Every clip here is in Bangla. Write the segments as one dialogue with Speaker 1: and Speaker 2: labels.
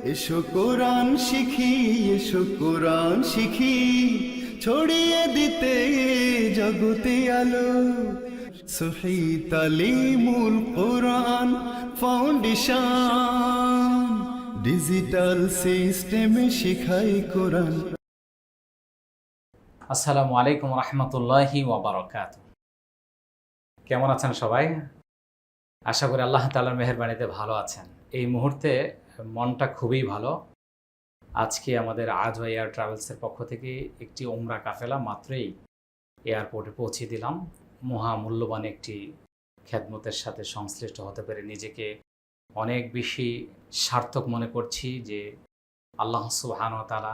Speaker 1: এসো কোরআন শিখি, এসো কোরআন শিখি, ছড়িয়ে দিতে জগতে আলো। সহি তালিমুল কোরআন ফাউন্ডেশন, ডিজিটাল সিস্টেমে শিখাই কোরআন।
Speaker 2: আসসালামু আলাইকুম রহমতুল্লাহি ওয়াবারাকাতুহু। কেমন আছেন সবাই? আশা করি আল্লাহ তাআলার মেহেরবানিতে ভালো আছেন। এই মুহূর্তে মনটা খুবই ভালো। আজকে আমাদের আজওয়া এয়ার ট্রাভেলসের পক্ষ থেকে একটি উমরা কাফেলা মাত্রই এয়ারপোর্টে পৌঁছে দিলাম। মহামূল্যবান একটি খেদমতের সাথে সংশ্লিষ্ট হতে পেরে নিজেকে অনেক বেশি সার্থক মনে করছি যে আল্লাহ সুবহানাহু ওয়া তাআলা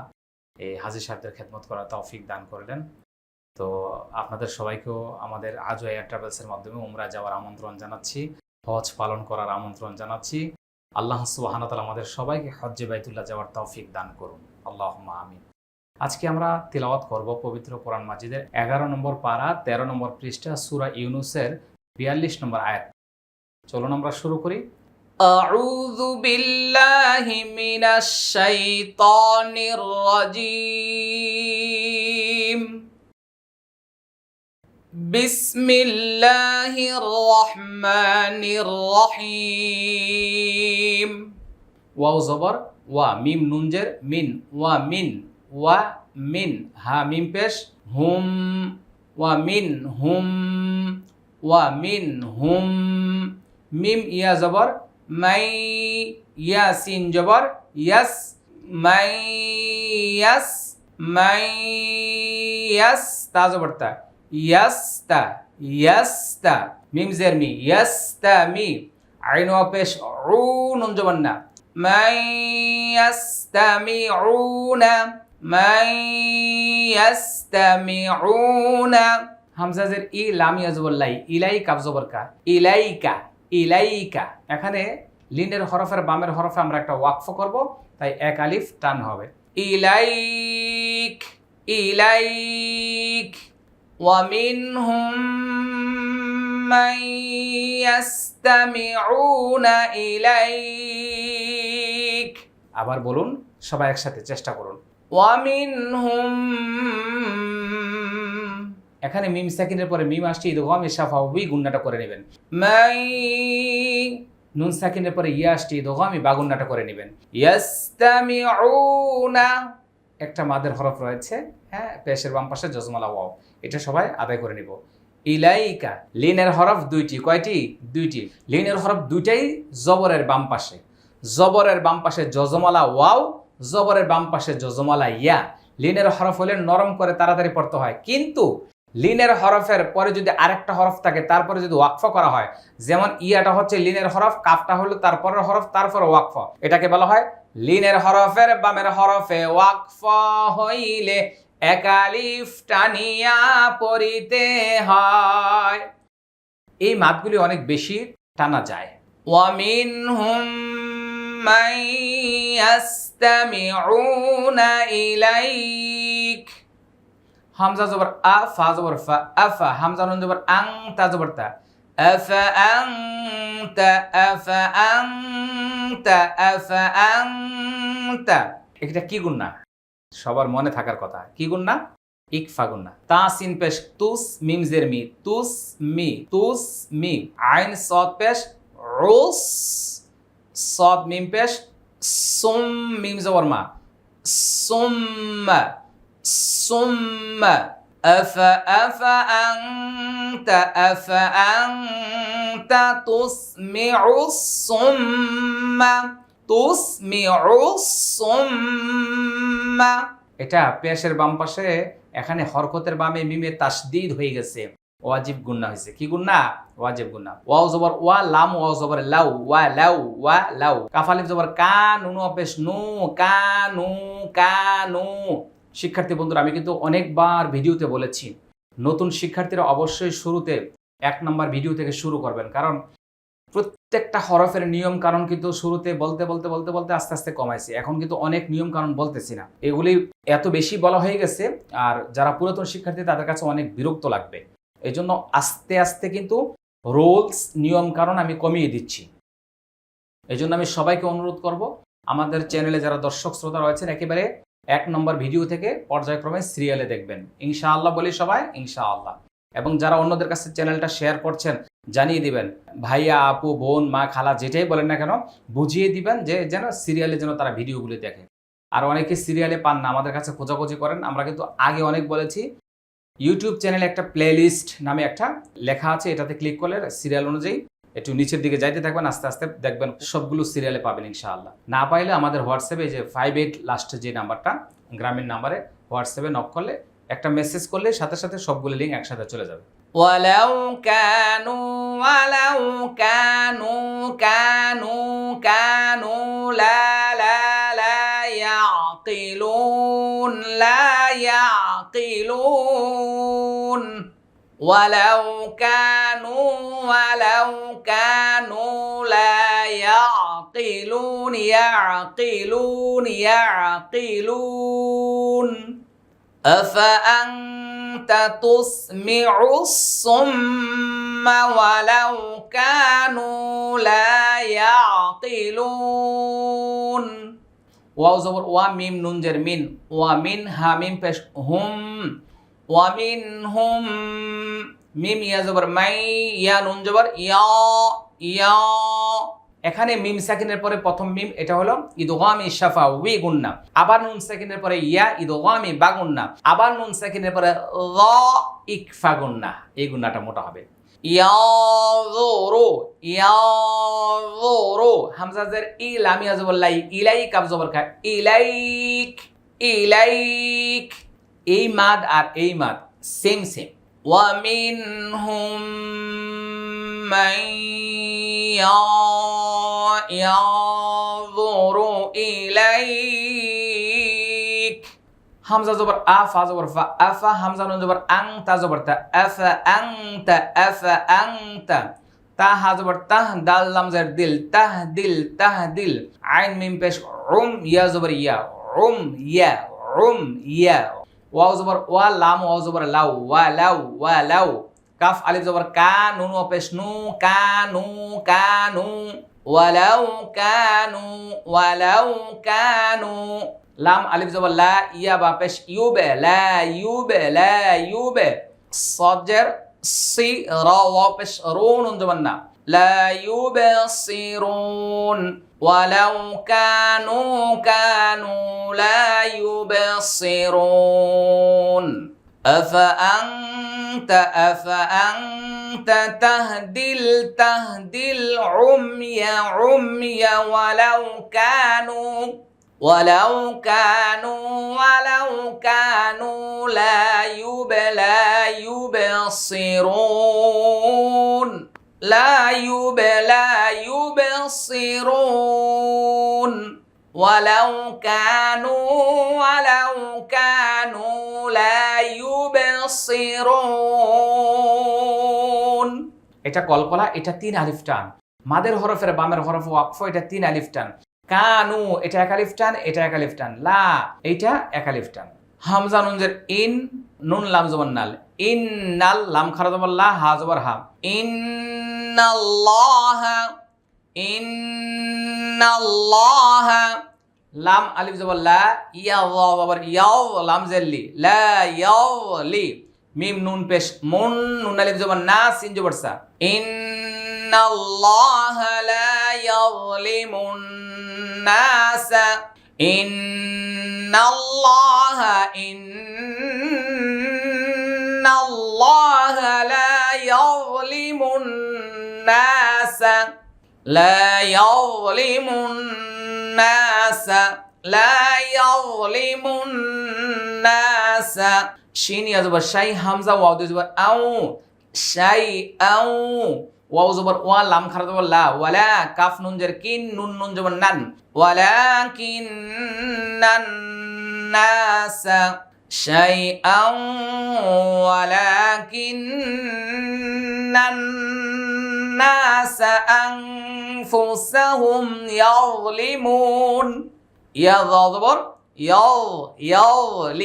Speaker 2: এই হাজী সাহেবদের খেদমত করার তৌফিক দান করলেন। তো আপনাদের সবাইকেও আমাদের আজওয়া এয়ার ট্রাভেলসের মাধ্যমে উমরা যাওয়ার আমন্ত্রণ জানাচ্ছি, হজ পালন করার আমন্ত্রণ জানাচ্ছি। আল্লাহ সুবহানাহু ওয়া তাআলা আমাদের সবাইকে হজ্জে বাইতুল্লাহ যাওয়ার তৌফিক দান করুন, আল্লাহুম্মা আমিন। আজকে আমরা তিলাওয়াত করব পবিত্র কোরআন মাজিদের 11 নম্বর পারা 13 নম্বর পৃষ্ঠা সূরা ইউনূসের 42 নম্বর আয়াত। চলুন আমরা শুরু করি। আউযু বিল্লাহি মিনাশ শাইতানির রাজীম। বিসমিল্লাহির রহমানির রহিম। ওয়াও জবর ওয়া, মিম নুন জের মিন, ওয়া মিন, ওয়া মিন, হা মিম পেশ হুম, ওয়া মিন হুম, ওয়া মিন হুম। মিম ইয়া জবর মাই, ইয়া সিন জবর ইয়াস, মাই ইয়াস, মাই ইয়াস, তা জবর তা, ইয়াস্তা, ইয়াস্তা, মিম জের মি, ইয়াস্তা মি, আইন ওয়া পেশ উ, নুন জবর না, মাই ইয়াস্তামিউনা, মাই ইয়াস্তামিউনা। হামজা জের ই, লাম ইয়া জবর লাই, ইলাই কাফ জবর কা, ইলাইকা, ইলাইকা। এখানে লিনের হরফের বামের হরফে আমরা একটা ওয়াকফ করব, তাই এক আলিফ টান হবে। ইলাইক, ইলাইক। ওয়া মিনহুম মান ইয়াস্তামিউনা ইলাইক। আবার বলুন সবাই একসাথে, চেষ্টা করুন। ওয়া মিনহুম, এখানে মিম সাকিনের পরে মিম আসছে ইদগাম শাফাউই গুন্নাটা করে নেবেন। মাই, নুন সাকিনের পরে ইয়া আসছে ইদগাম বা গুন্নাটা করে নেবেন। ইয়াস্তামিউনা, একটা মাদের হরফ রয়েছে, হ্যাঁ, পেশের বাম পাশে জজমালা ওয়াও, এটা সবাই আদায় করে নিব। ইলাইকা, লিনের হরফ দুইটি, কয়টি? দুইটি। লিনের হরফ দুইটাই জবরের বাম পাশে, জবরের বাম পাশে জজমালা ওয়াও, জবরের বাম পাশে জজমালা ইয়া। লিনের হরফ হলে নরম করে তাড়াতাড়ি পড়তে হয়, কিন্তু লিনের হরফের পরে যদি আরেকটা হরফ থাকে তারপরে যদি ওয়াকফ করা হয়, যেমন ইয়াটা হচ্ছে লিনের হরফ, কাফটা হলো তারপরের হরফ, তারপরে ওয়াকফ, এটাকে বলা হয় লিনের হরফের বামের হরফে ওয়াকফ হইলে এক আলিফ টানিয়া পড়িতে হয়। এই মাদগুলি অনেক বেশি টানা যায়। ওয়া মিনহুম মান ইয়াস্তামিউনা ইলাইক। হামজা জবর আ, ফা জবর ফা, আফা, হামজা নুন জবর আং, তা জবর তা, আফা আনতা, আফা আনতা, আফা আনতা। এটা কি গুন্না? সবার মনে থাকার কথা, কি গুন্না? ইকফা গুন্না। তা সিন পেশ তুস, মিম জের মি, তুস মি, তুস মি। আইন সদ পেশ রুস, সদ মিম পেশ সুম, মিম জবর মা, সুম্মা, সুম্মা। আফা, আফা আনতা, আফা আনতা তুসমিউ সুম্মা, তুসমিউ সুম্মা। এটা পেশের বাম পাশে, এখানে হরকতের বামে মিমে তাসদীদ হয়ে গেছে, ওয়াজিব গুন্না হয়েছে। কি গুন্না? ওয়াজিব গুন্না। ওয়াও জবর ওয়া, লাম ওয়াও জবর লাউ, ওয়া লাউ, ওয়া লাউ। কাফ আলিফ জবর কা, নুন পেশ নু, কানু, কানু। শিক্ষার্থী বন্ধুরা, আমি কিন্তু অনেকবার ভিডিওতে বলেছি, নতুন শিক্ষার্থীরা অবশ্যই শুরুতে 1 নম্বর ভিডিও থেকে শুরু করবেন, কারণ প্রত্যেকটা হরফের নিয়ম কারণ কিন্তু শুরুতে বলতে বলতে বলতে বলতে আস্তে আস্তে কমাইছি। এখন কিন্তু অনেক নিয়ম কারণ বলতেছি না, এগুলি এত বেশি বলা হয়ে গেছে, আর যারা পুরাতন শিক্ষার্থী তাদের কাছে অনেক বিরক্ত লাগবে। এই জন্য আস্তে আস্তে কিন্তু রুলস নিয়ম কারণ আমি কমিয়ে দিচ্ছি। এই জন্য আমি সবাইকে অনুরোধ করব, আমাদের চ্যানেলে যারা দর্শক শ্রোতা রয়েছেন একেবারে 1 নম্বর ভিডিও থেকে পর্যায়ক্রমে সিরিয়ালে দেখবেন ইনশাআল্লাহ বলি সবাই ইনশাআল্লাহ। এবং যারা অন্যদের কাছে চ্যানেলটা শেয়ার করছেন জানিয়ে দিবেন, ভাইয়া আপু বোন মা খালা যেটাই বলেন না কেন বুঝিয়ে দিবেন যে যেন সিরিয়ালে যেন তারা ভিডিওগুলি দেখে। আর অনেকে সিরিয়ালে পান না, আমাদের কাছে খোঁজাখুঁজি করেন। আমরা কিন্তু আগে অনেক বলেছি, ইউটিউব চ্যানেলে একটা প্লেলিস্ট নামে একটা লেখা আছে, এটাতে ক্লিক করলে সিরিয়াল অনুযায়ী একটু নিচের দিকে যাইতে থাকবেন, আস্তে আস্তে দেখবেন সবগুলো সিরিয়ালে পাবেন ইনশাআল্লাহ। না পাইলে আমাদের হোয়াটসঅ্যাপে যে 58 লাস্টে যে নাম্বারটা গ্রামীণ নাম্বারে হোয়াটসঅ্যাপে নক করলে একটা মেসেজ করলে সাথে সাথে সবগুলো লিঙ্ক একসাথে চলে যাবে। ওয়ালাউ কানু লা ইয়াকিলুন ولو كانوا لا يعقلون أفأنت تسمع الصم ولو كانوا لا يعقلون ওয়াও জবর ওয়া মিম নুন জের মিন ওয়া মিন হা মিম পেশ হুম ওয়া মিন হুম মিম ইয়া জবর মাই ইয়া নুন জবর ইয়া ইয়া। এখানে মিম সাকিনের পরে প্রথম মিম এটা হলো ইদগামি শাফা উই গুন্না, আবার নুন সাকিনের পরে ইয়া ইদগামি বা গুন্না, আবার নুন সাকিনের পরে র ইকফা গুন্না, এই গুন্নাটা মোটা হবে। ইয়াযুরু হামজা জের ই লাম ইয়া জবর লাই ইলাই কাফ জবর কা ইলাইক ইলাইক। এই মাদ আর এই মাদ সেম সেম। ওয়া মিনহুম মান ইয়াযুরু ইলাইক। হামজা জবর আ ফা জবর ফা আফা হামজা নুন জবর আং তা জবর তা আফা আংতা তা হা জবর তাহ দাল লাম জের দিল তাহ দিল আইন মিম পেশ ইয়া জবর ইয়া ইয়া। ওয়াও জবর ওয়া লাম ওয়াও জবর লাউ ওয়ালাউ কাফ আলিফ জবর কা নুন ওয়া পেশ নু কানু ওয়ালাউ কানু লাম আলিফ জবর লা ইয়া বা পেশ ইউবে লা ইউবে সজের সি রা ওয়া পেশ রুন জবর না লা ইউবসিরুন ওয়ালাউ কানু লা ইউবসিরুন أفأنت تهدي العمي ولو كانوا لا يبصرون ولو كانوا لا يبصرون। এটা কলকলা, এটা 3 আলিফ টান। মাদের হরফের বামের হরফ ওয়াকফ, এটা 3 আলিফ টান। কানু এটা 1 আলিফ টান, এটা 1 আলিফ টান। লা এটা 1 আলিফ টান। হামজা নুন জের ইন নুন লাম জবর নাল ইন্নাল লাম খারা জবর লা হা জবর হা ইন্নাল্লাহ লাম আলিফ জবর লা ইয়া ওয়া জবর ইয়াও লাম জেরলি লা ইয়াওলি মিম নুন পেশ মুন নুন আলিফ জবর না সিন জবর সা ইন্নাল্লাহ লা ইয়াযলিমুন নাসা ইন্নাল্লাহ লা ইয়াযলিমুন নাসা শিন ইয়া জবর শাই হামজা ওয়াও দুই জবর আউ শাই আউ ওয়াও জবর ওয়া লাম খারা জবর লা ওয়ালা কাফ নুন জের কিন নুন জবর নান ওয়ালাকিন্নান নাসা শাইআন ওয়ালাকিন্নান নাসা আনফুসাহুম ইয়াযলিমুন ইয়া জবর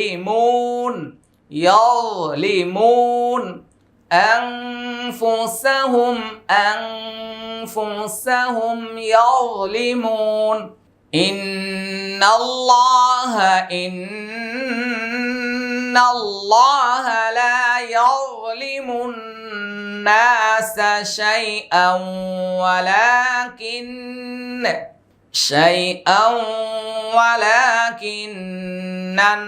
Speaker 2: ইয়াযলিমুন أنفسهم يظلمون ইন্নাল্লাহা লা ইয়াযলিমুন নাসা শাইআন ওয়ালাকিন্নান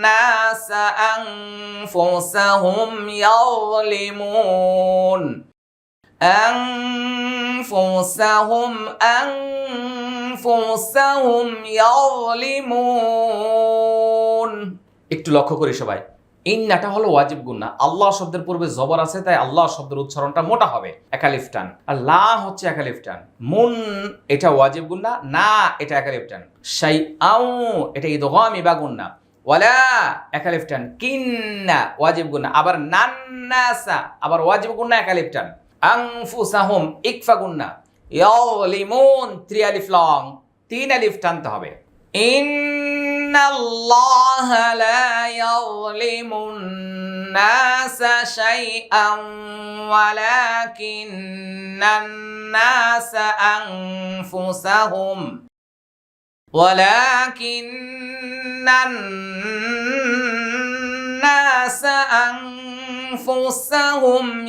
Speaker 2: নাসা আনফুসাহুম ইয়াযলিমুন। أنفسهم يظلمون। একটু লক্ষ্য করি সবাই, ইন্নাটা হলো ওয়াজিব গুন্না। আল্লাহ শব্দের পূর্বে জবর আছে, তাই আল্লাহ শব্দের উচ্চারণটা মোটা হবে, একালিফ টান। আর লা হচ্ছে একালিফ টান। মুন এটা ওয়াজিব গুন্না, না এটা একালিফ টান। শাইআউ এটা ইদগামি বা গুন্না। ওয়ালা একালিফ টান। কিন্না ওয়াজিব গুন্না। আবার নান্নাসা আবার ওয়াজিব গুন্না, একালিফ টান। আনফুসাহুম ইকফা গুন্না। ইয়াযলিমুন 3 আলিফ লং, 3 আলিফ টানতে হবে। ইন্নাল্লাহা লা ইয়াযলিমুন নাসা শাইআন ওয়ালাকিন্নান নাসা আনফুসাহুম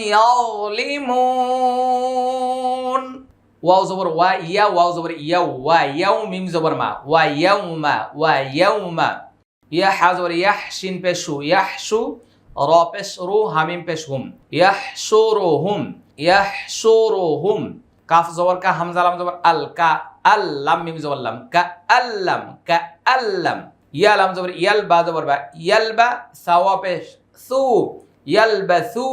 Speaker 2: ইয়াযলিমুন। ওয়াও জবর ওয়া, ইয়া ওয়াও জবর ইয়া, ওয়া ইয়াউ মিম জবর মা, ওয়া ইয়াউমা। ইয়া হা জবর ইয়াহ, শিন পেশ শু, ইয়াহশু, র পেশ রু, হামিম পেশ হুম, ইয়াহশুরুহুম। কাফ জবর কা, হামজা লাম জবর আল, কা আল্লাম মিম জবর লাম, কা আল্লাম। ইয়া লাম জবর ইয়াল, বা জবর বা, ইয়ালবা, সাওয়া পেশ সু, ইয়ালবাসু।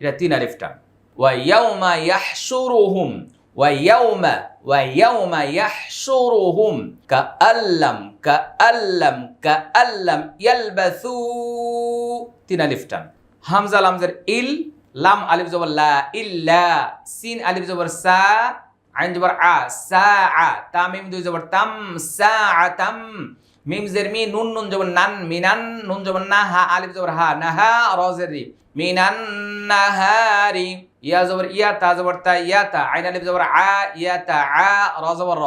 Speaker 2: এটা 3 আলিফ টান। ওয়া ইয়াউমা ইয়াহশুরুহুম, ওয়া ইয়াউমা ইয়াহশুরুহুম কাআল্লাম ইয়ালবাসু। 3 আলিফ টান। হামজা লাম জবর ইল, লাম আলিফ জবর লা, ইল্লা। সিন আলিফ জবর সা, আইন জবর আ, সাআ। তা মিম 2 জবর তাম, সাআতাম। মিম জের মি, নুন নুন জবর নান, মিনান। নুন জবর না, হা আলিফ জবর হা, নাহা র জের রি, মিনান নাহারি। ইয়া জবর ইয়া, তা জবর তা, ইয়াতা। আইন আলিফ জবর আ, ইয়াতা আ, র জবর র,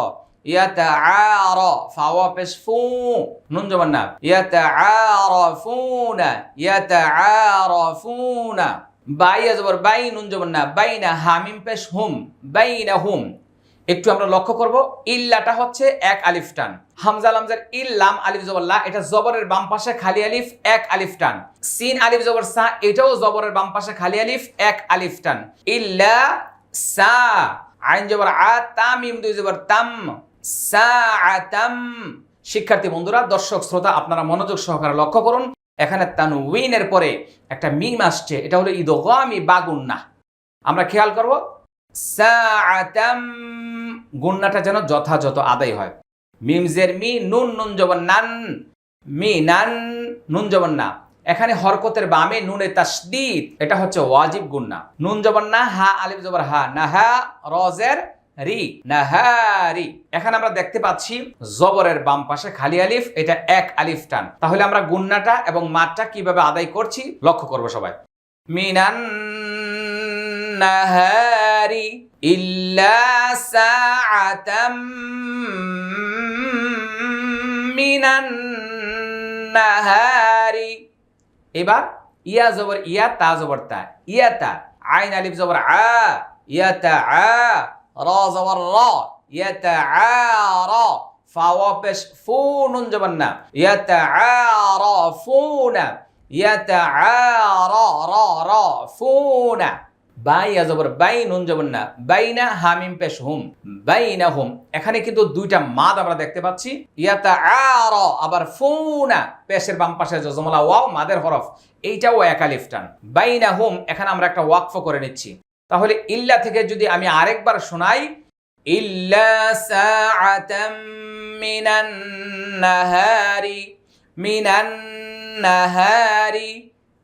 Speaker 2: ইয়াতাআর। ফাওয়া পেশ ফু, নুন জবর না, ইয়াতাআরাফুনা। বাইয়া জবর বাই, নুন জবর না, বাইনা। হামিম পেশ হুম, বাইনাহুম। একটু আমরা লক্ষ্য করব, ইল্লাটা হচ্ছে 1 আলিফ টান। হামজা লামজার ইল, লাম আলিফ জবর লা, এটা জবরের বাম পাশে খালি আলিফ, 1 আলিফ টান। সিন আলিফ জবর সা, এটাও জবরের বাম পাশে খালি আলিফ, 1 আলিফ টান। ইল্লা সা, আইন জবর আ, তা মিম 2 জবর তাম, সাআতাম। শিক্ষার্থী বন্ধুরা, দর্শক শ্রোতা, আপনারা মনোযোগ সহকারে লক্ষ্য করুন, এখানে তানউইনের পরে একটা মিম আসছে, এটা হলো ইদগামি বা গুন্না। আমরা খেয়াল করব, সাআতাম গুন্নাটা যেন যথাযথ আদায় হয়। মিম জের মি, নুন নুন জবর নান, মিনান, নুন জবর না। এখানে হরকতের বামে নুনে তাসদীদ, এটা হচ্ছে ওয়াজিব গুন্না। নুন জবর না, হা আলিফ জবর হা, নাহা রজের রি, নাহারি। এখানে আমরা দেখতে পাচ্ছি জবরের বাম পাশে খালি আলিফ, এটা 1 আলিফ টান। তাহলে আমরা গুন্নাটা এবং মাদটা কিভাবে আদায় করছি লক্ষ্য করব সবাই। মিনান নাহারি ইল্লা সাআতাম মিনান নাহারি। এবার ইয়া জবর ইয়া, তা জবর তা, ইয়াতা। আইন আলিফ জবর আ, ইয়াতা আ। র জবর র, ইয়াতাআরা। ফাওয়া পেশ ফু, নুন জবর না, ইয়াতাআরাফুনা, ইয়াতাআরাফুনা। বাইয়া জবর বাই, নুন জবর না, বাইনা। হামিম পেশ হুম, বাইনাহুম। এখানে কিন্তু 2টা মাদ আমরা দেখতে পাচ্ছি। ইয়াতাআরা, আবার ফুনা, পেশের বাম পাশে জজমলা ওয়াও, মাদের হরফ, এইটাও 1 আলিফ টান। বাইনাহুম, এখানে আমরা একটা ওয়াকফ করে নিচ্ছি। তাহলে ইল্লা থেকে যদি আমি আরেকবার শোনাই, ইল্লা সাআতাম মিনান নাহারি,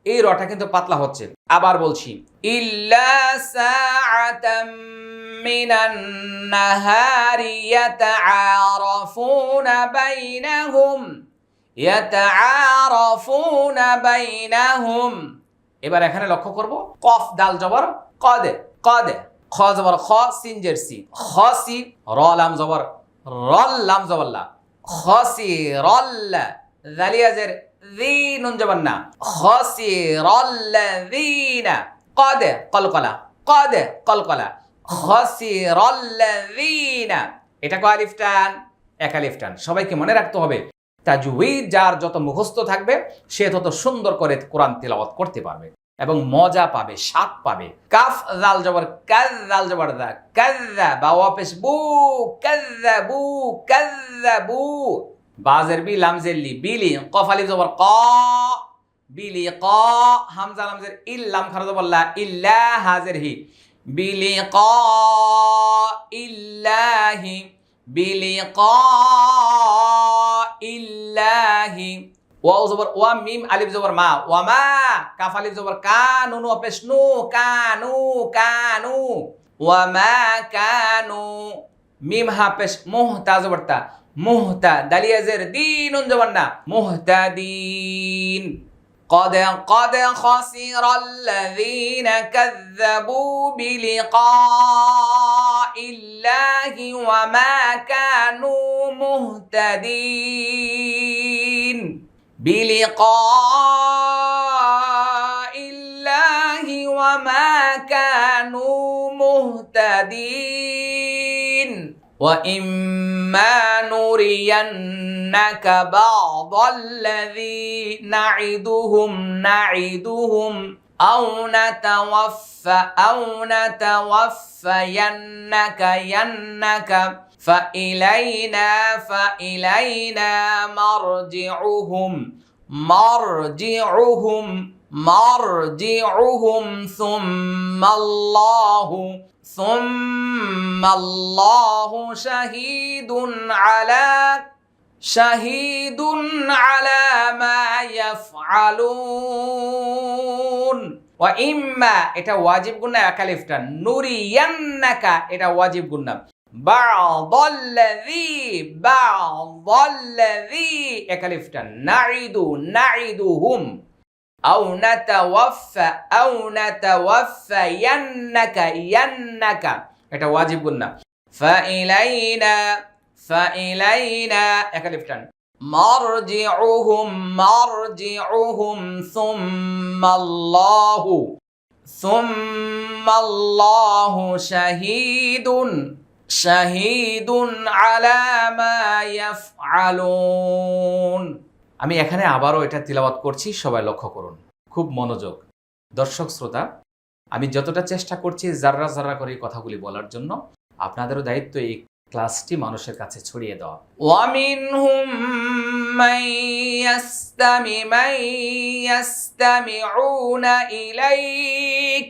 Speaker 2: এই রটা কিন্তু পাতলা হচ্ছে। আবার বলছি, ইল্লা সাআতাম মিনান নাহারি ইয়াতাআরাফুনা বাইনাহুম। এবার এখানে লক্ষ্য করব, কফ দাল জবর কদে, খ জবর খ, সিন জের সি, খসি, র লাম জবর রল, লাম জবর লা, খসিরাল্লা, যালিয়া জের জি, নুন জবর না, খসিরাল্লাযীনা, কদ কলকলা, কদ কলকলা, খসিরাল্লাযীনা। এটা কয় আলিফ টান? এক আলিফ টান। সবাইকে মনে রাখতে হবে, তাজউইদ যার যত মুখস্থ থাকবে সে তত সুন্দর করে কোরআন তিলাওয়াত করতে পারবে এবং মজা পাবে, স্বাদ পাবে। কাফ জাল জবর কাজ, জাল জবর দা, কাযযা, বা ওয়া পেশ বু, কাযযাবু, কাযযাবু, বাজের বি, লাম জের লি, বিলি, কফ আলিফ জবর ক, বিলি ক, হামজা লাম জের ইল, লাম খারা জবর লা, ইল্লা, হাজের হি, বিলি ক ইল্লাহি, বিলি ক ইল্লাহি। ওয়াও জবর ওয়া, মিম আলিফ জবর মা, ওয়া মা, কাফ আলিফ জবর কা, নুন ওয়া পেশ নু, কানু, কানু, ওয়া মা কানু, মিম হা পেশ মুহ, তা জবর তা, মুহতা, দালিয়া জের দিন, নুন জবর না, মুহতাদিন। قد خسر الذين كذبوا بلقاء الله وما كانوا مهتدين. بلقاء الله وما كانوا مهتدين. وإما نرينك بعض الذي نعدهم أو نتوفينك فإلينا مرجعهم ثم الله شهيد على ما يفعلون. وإما এটা ওয়াজিব গুন্না, এক আলিফ টান। নুরিয়ান্নাকা এটা ওয়াজিব গুন্না। বা'দাল্লাযী এক আলিফ টান। নাইদুহুম। আও নাতাওয়াফায়ান্নাকা এটা ওয়াজিব গুন্না। ফাইলাইনা এক আলিফ টান। মারজিউহুম সুম্মাল্লাহু শাহীদুন আলা মা ইয়াফআলুন। আমি এখানে আবারও এটা তিলাওয়াত করছি, সবাই লক্ষ্য করুন, খুব মনোযোগ। দর্শক শ্রোতা, আমি যতটা চেষ্টা করছি জাররা জাররা করে কথাগুলি বলার জন্য, আপনাদেরও দায়িত্ব এই ক্লাসটি মানুষের কাছে ছড়িয়ে দেওয়া। ওয়ামিনহুম মান ইয়াসতামিউনা ইলাইক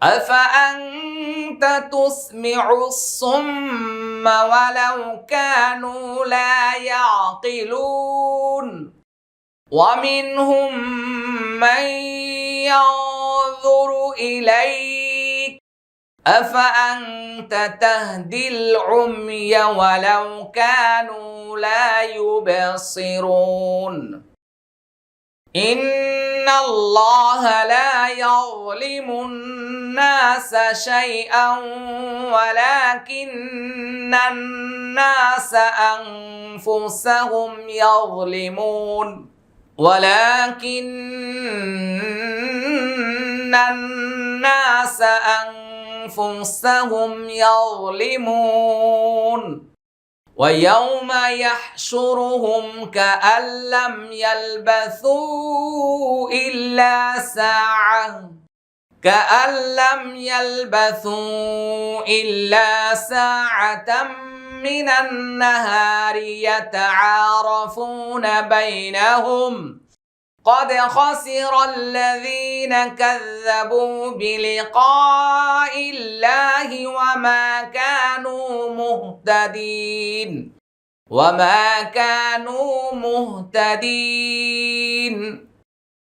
Speaker 2: আফাআনতা তুসমিউস সুম্মা ওয়ালাউ কানু লা ইয়াকিলুন। ومنهم من ينظر إليك أفأنت تهدي العمي ولو كانوا لا يبصرون. إن الله لا يظلم الناس شيئا ولكن الناس أنفسهم يظلمون. ولكن الناس أنفسهم يظلمون. ويوم يحشرهم كأن لم يلبثوا إلا ساعة من النهار يتعارفون بينهم قد خسر الذين كذبوا بلقاء الله وما كانوا مهتدين.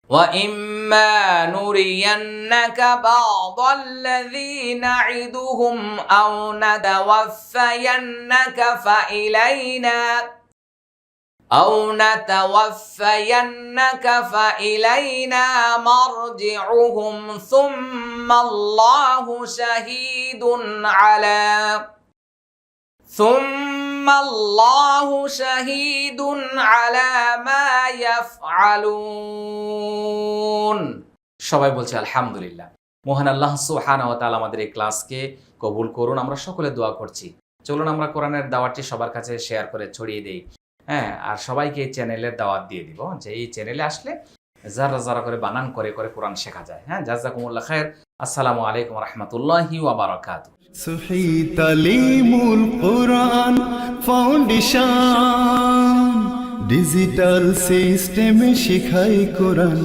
Speaker 2: وإما نرينك بعض الذي نعدهم أو نتوفينك
Speaker 3: أو نتوفينك فإلينا مرجعهم ثم الله شهيد على ما يفعلون.
Speaker 2: সবাই বলছে আলহামদুলিল্লাহ। মহান আল্লাহ সুবহানাহু ওয়া তাআলা আমাদের এই ক্লাসকে কবুল করুন। আমরা সকলে দোয়া করছি। চলুন আমরা কোরআনের দাওয়াতটি সবার কাছে শেয়ার করে ছড়িয়ে দেই। হ্যাঁ, আর সবাইকে এই চ্যানেলের দাওয়াত দিয়ে দিব যে এই চ্যানেলে আসলে যারা যারা করে বানান করে করে কোরআন শেখা যায়। হ্যাঁ, জাযাকুমুল্লাহ খায়ের। আসসালামু আলাইকুম ওয়া রাহমাতুল্লাহি ওয়া বারাকাতুহু।
Speaker 1: সহি তালিমুল কোরআন ফাউন্ডেশন ডিজিটাল সিস্টেমে শেখায় কোরআন।